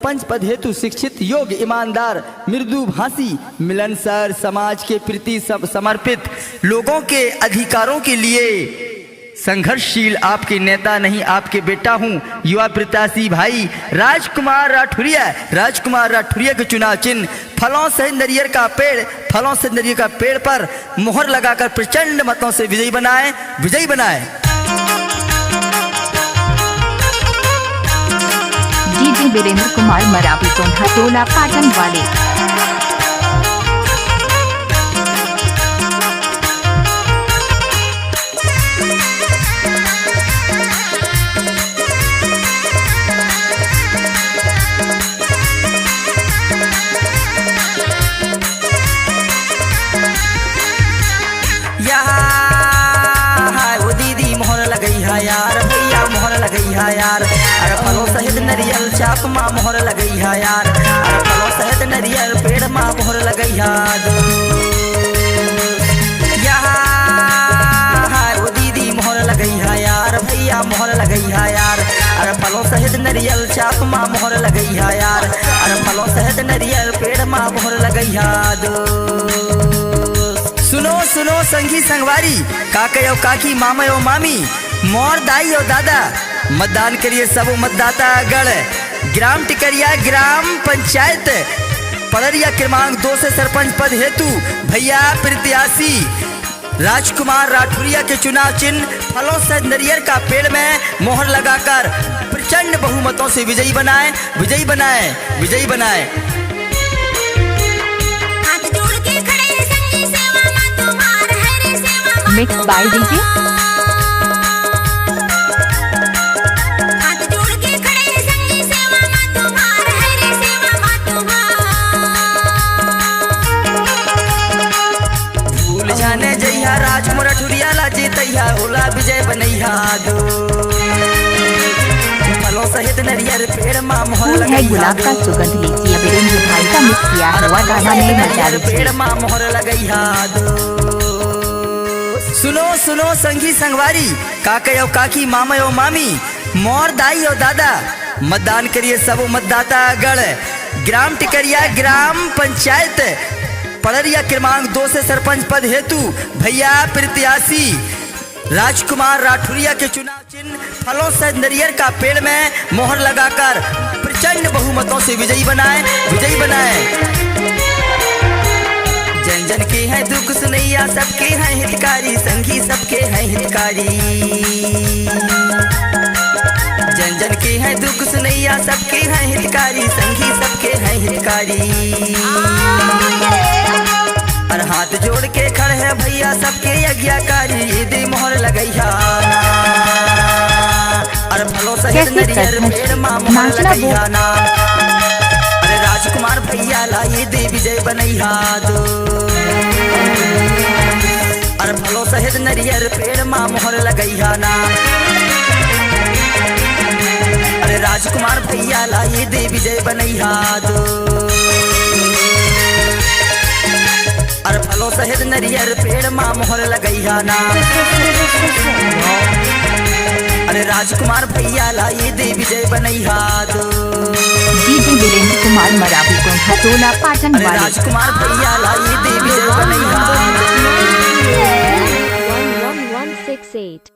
सरपंच पद हेतु शिक्षित, योग्य, ईमानदार, मृदु भाषी, मिलनसार, समाज के प्रति समर्पित, लोगों के अधिकारों के लिए संघर्षशील आपके नेता नहीं आपके बेटा हूं, युवा प्रत्याशी भाई राजकुमार राठौरिया के चुनाव चिन्ह फलों से नारियल का पेड़ पर मोहर लगाकर प्रचंड मतों से विजयी बनाए। डीजे वीरेंद्र कुमार मरावी टोला पाटन वाले। यार भैया मोहर लगई है यार, अरे फलों सहित नारियल चाप माँ मोहर लगई है यार, अरे फलों सहित नारियल पेड़ माँ मोहर लगई है। वो दीदी मोहर लगई है यार, भैया मोहर लगई है यार, अरे फलों सहित नारियल चाप माँ मोहर लगई है यार, अरे फलों सहित नारियल पेड़ माँ मोहर लगई है। सुनो संगी संगवारी, काका और काकी, मामा और मामी, मोर दाई और दादा, मतदान करिए सब मतदाता गण। ग्राम टिकरिया ग्राम पंचायत पड़रिया क्रमांक 2 से सरपंच पद हेतु भैया प्रत्याशी राजकुमार राठौरिया के चुनाव चिन्ह फलों से नारियल का पेड़ में मोहर लगाकर प्रचंड बहुमतों से विजयी बनाए। मिक्स बाय डीजे जइहा राजकुमार राठौरिया ला जीतैया होला विजय बनैया दो। फलों सहित नारियल पेड़ माँ मोहर लगई गुलाब का सुगंध लीजिए वीरेंद्र भाई का मिक्स किया हुआ गाना में नारियल पेड़ माँ मोहर लगई दो। सुनो संगी संगवारी, काका और काकी, मामा और मामी, मोर दाई और दादा, मतदान करिए सब मतदाता गण। ग्राम टिकरिया ग्राम पंचायत पड़रिया क्रमांक 2 से सरपंच पद हेतु भैया प्रत्याशी राजकुमार राठौरिया के चुनाव चिन्ह फलों से नारियल का पेड़ में मोहर लगाकर प्रचंड बहुमतों से विजयी बनाए। जन जन के हैं दुख सुनैया, सबके हैं हितकारी, संगी सबके हैं हितकारी। जन जन के हैं दुख सुनैया, सबके हैं हितकारी, संगी सबके हैं हितकारी। और हाथ जोड़ के खड़े हैं भैया सबके आज्ञाकारी, दे मोहर लगैया। और फलों सहित नारियल पेड़ माँ मोहर लगैया ना, अरे राजकुमार भैया लाई दे विजय बनैया दो। और फलों सहित नारियल पेड़ माँ मोहर लगैया ना, अरे राजकुमार भैया लाई दे विजय बनैया दो। और फलों सहित नारियल पेड़ माँ मोहर लगैया ना, अरे राजकुमार भैया लाई दे विजय बनैया दो। डीजे वीरेंद्र कुमार मरावी टोला पाटन वाले। अरे राजकुमार भैया लाई दे विजय बनैया दो। 11168